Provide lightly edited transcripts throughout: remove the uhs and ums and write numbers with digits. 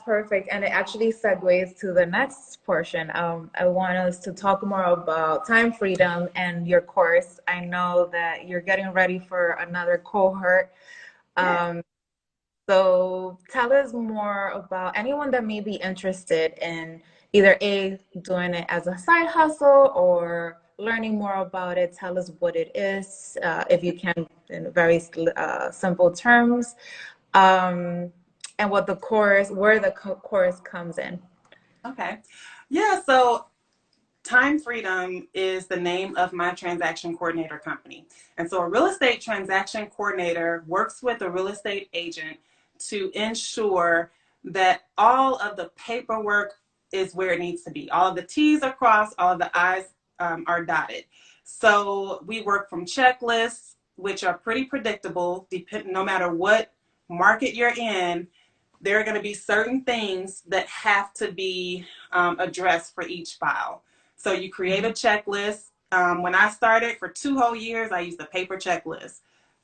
that's perfect. And it actually segues to the next portion. I want us to talk more about time freedom and your course. I know that you're getting ready for another cohort. Yeah. Um, so tell us more about anyone that may be interested in either A, doing it as a side hustle or learning more about it. Tell us what it is, if you can, in very simple terms, um, and what the course, where the course comes in. Okay. Yeah. So Time Freedom is the name of my transaction coordinator company. And so a real estate transaction coordinator works with a real estate agent to ensure that all of the paperwork is where it needs to be. All of the T's are crossed, all of the I's are dotted. So we work from checklists, which are pretty predictable, no matter what market you're in. There are going to be certain things that have to be addressed for each file. So you create a checklist. When I started for 2 whole years, I used a paper checklist.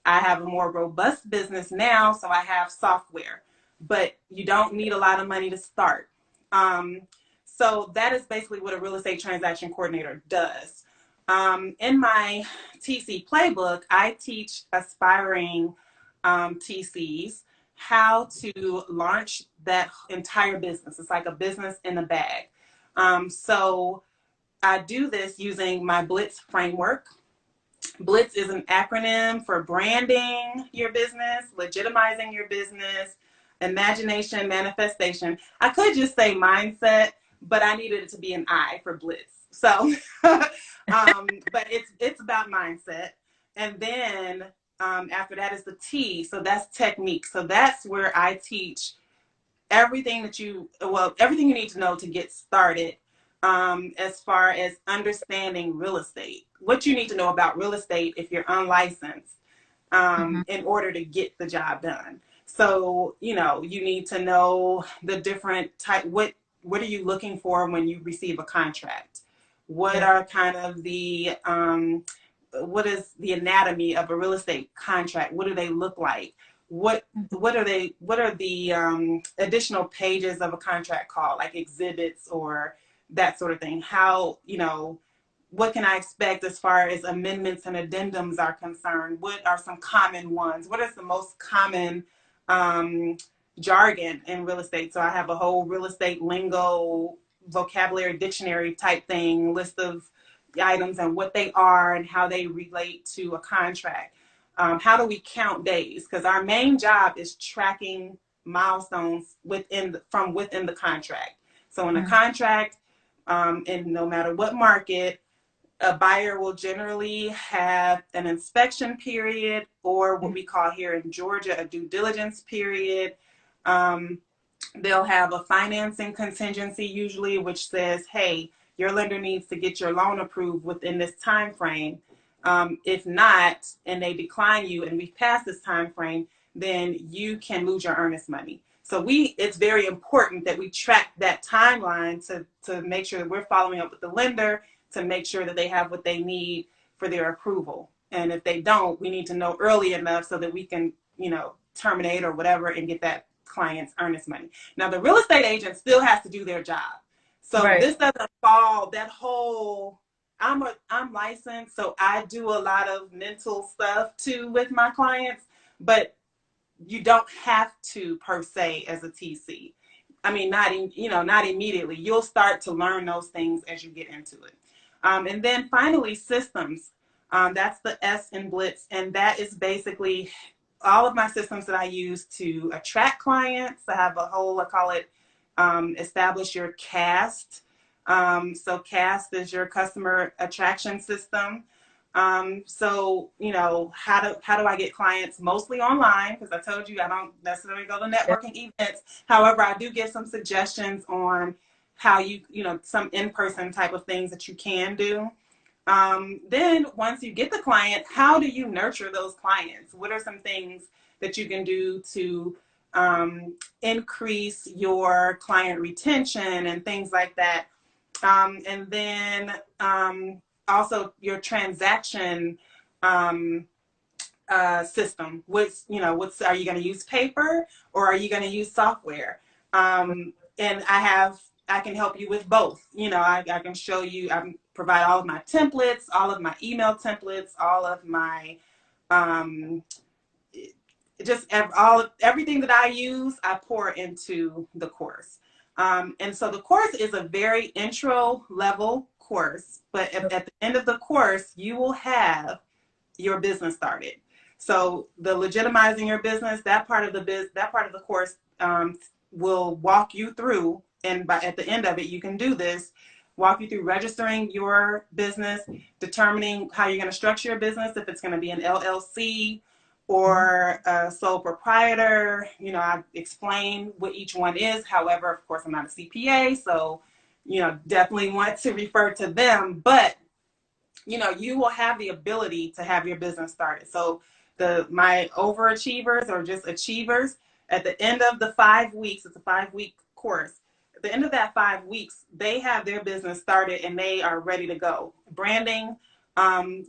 I have a more robust business now, so I have software, but you don't need a lot of money to start. Um, so that is basically what a real estate transaction coordinator does. In my TC Playbook, I teach aspiring TCs how to launch that entire business. It's like a business in a bag. So I do this using my Blitz framework. Blitz is an acronym for branding your business, legitimizing your business, imagination, manifestation. I could just say mindset, but I needed it to be an I for Blitz. So, but it's about mindset. And then after that is the T. So that's technique. So that's where I teach everything you need to know to get started, as far as understanding real estate, what you need to know about real estate if you're unlicensed, Mhm. in order to get the job done. So, you need to know the different type, what are you looking for when you receive a contract? What Yeah. are kind of what is the anatomy of a real estate contract? What do they look like? What are the additional pages of a contract called, like exhibits or that sort of thing? How, what can I expect as far as amendments and addendums are concerned? What are some common ones? What is the most common um, jargon in real estate? So I have a whole real estate lingo vocabulary dictionary type thing, list of items and what they are and how they relate to a contract. How do we count days? Because our main job is tracking milestones from within the contract. So in a Mhm. contract, and no matter what market, a buyer will generally have an inspection period, or what we call here in Georgia a due diligence period. Um, they'll have a financing contingency usually, which says, hey, your lender needs to get your loan approved within this time frame. If not, and they decline you and we've passed this time frame, then you can lose your earnest money. So it's very important that we track that timeline to make sure that we're following up with the lender to make sure that they have what they need for their approval. And if they don't, we need to know early enough so that we can, terminate or whatever and get that client's earnest money. Now, the real estate agent still has to do their job. So Right. this doesn't fall that whole. I'm licensed, so I do a lot of mental stuff too with my clients, but you don't have to per se as a TC. I mean, not immediately. You'll start to learn those things as you get into it. And then finally, systems. That's the S in Blitz, and that is basically all of my systems that I use to attract clients. I have I call it establish your cast. So cast is your customer attraction system. So, how do I get clients? Mostly online, because I told you I don't necessarily go to Yeah. networking events. However, I do give some suggestions on how some in-person type of things that you can do. Then once you get the client, how do you nurture those clients? What are some things that you can do to increase your client retention and things like that? And then also your transaction um, system. What's are you going to use paper or are you going to use software? And I can help you with both. You know, I can show you, I provide all of my templates, all of my email templates, all of my, um, everything that I use, I pour into the course. And so the course is a very intro level course, but at the end of the course, you will have your business started. So the legitimizing your business, that part of the course will walk you through, and at the end of it, you can do this. Walk you through registering your business, determining how you're going to structure your business, if it's going to be an LLC or a sole proprietor. You know, I explain what each one is. However, of course, I'm not a CPA, so you know, definitely want to refer to them, but you know, you will have the ability to have your business started. So my overachievers or just achievers, at the end of the 5 weeks, it's a 5 week course. At the end of that 5 weeks, they have their business started and they are ready to go. Branding,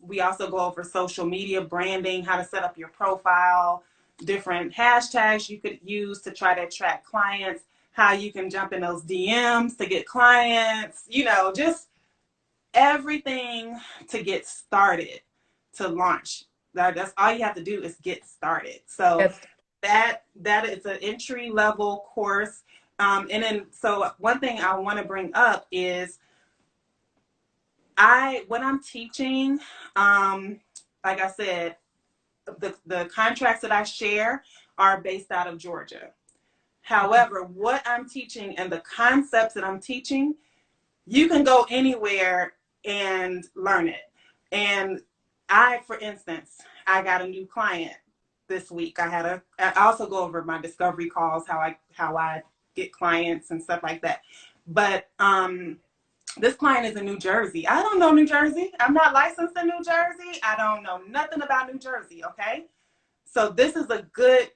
we also go over social media branding, how to set up your profile, different hashtags you could use to try to attract clients, how you can jump in those DMs to get clients, you know, just everything to get started, to launch. That's all you have to do is get started. So Yes. that is an entry level course. And then, so one thing I want to bring up is when I'm teaching, like I said, the contracts that I share are based out of Georgia. However, what I'm teaching and the concepts that I'm teaching, you can go anywhere and learn it. And for instance, I got a new client this week. I also go over my discovery calls, how I get clients and stuff like that. But this client is in New Jersey. I don't know New Jersey. I'm not licensed in New Jersey. I don't know nothing about New Jersey. Okay. So this is a good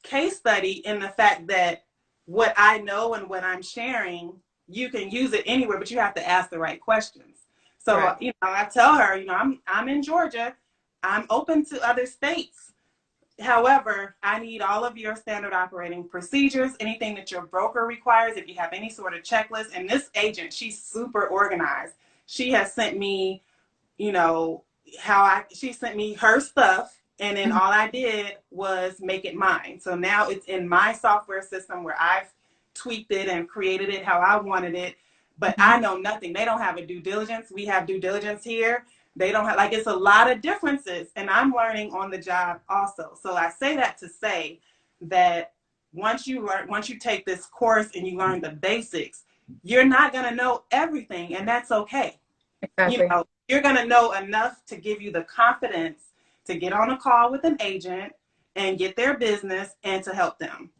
case study in the fact that what I know and what I'm sharing, you can use it anywhere, but you have to ask the right questions. So, Right. you know, I tell her, you know, I'm in Georgia. I'm open to other states. However, I need all of your standard operating procedures, anything that your broker requires, if you have any sort of checklist. And this agent, she's super organized. She has sent me, you know, she sent me her stuff, and then Mhm. all I did was make it mine. So now it's in my software system where I've tweaked it and created it how I wanted it. But Mhm. I know nothing. They don't have a due diligence. We have due diligence here. They don't have, like, it's a lot of differences, and I'm learning on the job also. So I say that to say that once you take this course and you learn the basics, you're not going to know everything, and that's okay. You Exactly. know, you're going to know enough to give you the confidence to get on a call with an agent and get their business and to help them.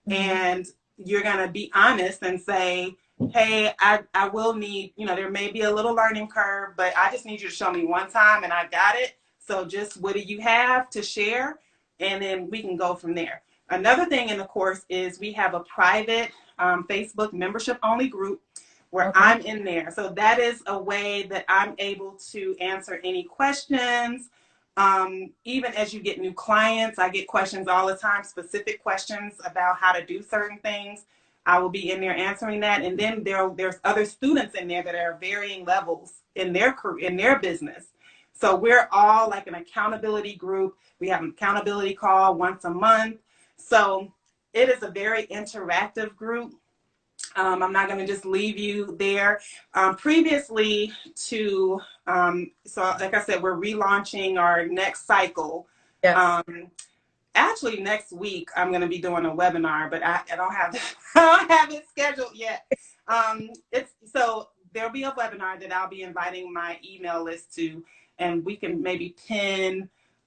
Mhm. And you're going to be honest and say, hey, I will need, you know, there may be a little learning curve, but I just need you to show me one time and I got it. So just what do you have to share? And then we can go from there. Another thing in the course is we have a private Facebook membership only group where Okay. I'm in there. So that is a way that I'm able to answer any questions. Even as you get new clients, I get questions all the time, specific questions about how to do certain things. I will be in there answering that. And then there's other students in there that are varying levels in their business. So we're all like an accountability group. We have an accountability call once a month. So it is a very interactive group. I'm not going to just leave you there. Previously to, so like I said, we're relaunching our next cycle. Yes. Um, Actually, next week I'm going to be doing a webinar, but I don't have I don't have it scheduled yet. It's so there'll be a webinar that I'll be inviting my email list to, and we can maybe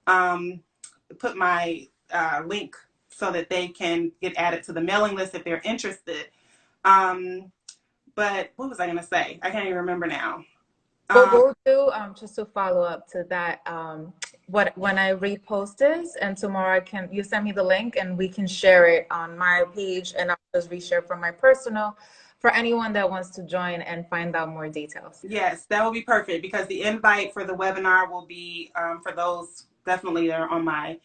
um, put my link so that they can get added to the mailing list if they're interested. Um, but what was I going to say? I can't even remember now. What Um, we'll do, just to follow up to that, when I repost this, and tomorrow you send me the link and we can share it on my page, and I'll just reshare from my personal for anyone that wants to join and find out more details. yes, that will be perfect because the invite for the webinar will be for those definitely that are on my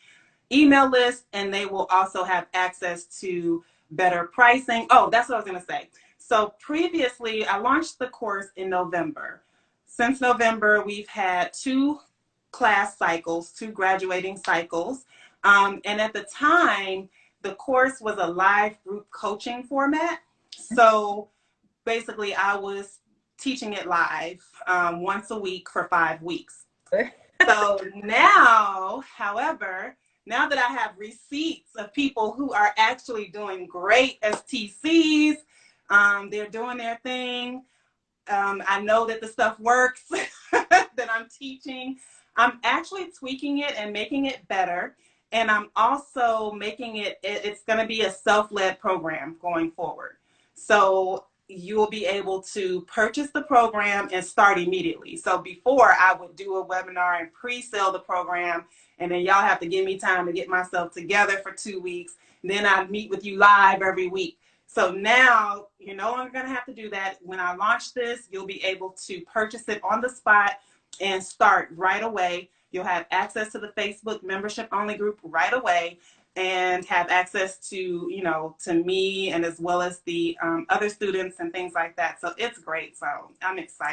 email list, and they will also have access to better pricing. Oh, that's what I was going to say. So previously, I launched the course in November. Since November, we've had two class cycles, two graduating cycles. And at the time, the course was a live group coaching format. So basically, I was teaching it live once a week for 5 weeks. So now, however, now that I have receipts of people who are actually doing great as TCs, they're doing their thing. I know that the stuff works that I'm teaching. I'm actually tweaking it and making it better. And I'm also making it's going to be a self-led program going forward. So you will be able to purchase the program and start immediately. So before I would do a webinar and pre-sell the program, and then y'all have to give me time to get myself together for 2 weeks. Then I'd meet with you live every week. So now you're no longer going to have to do that. When I launch this, you'll be able to purchase it on the spot and start right away. You'll have access to the Facebook membership only group right away and have access to, to me and as well as the other students and things like that. So it's great. So I'm excited.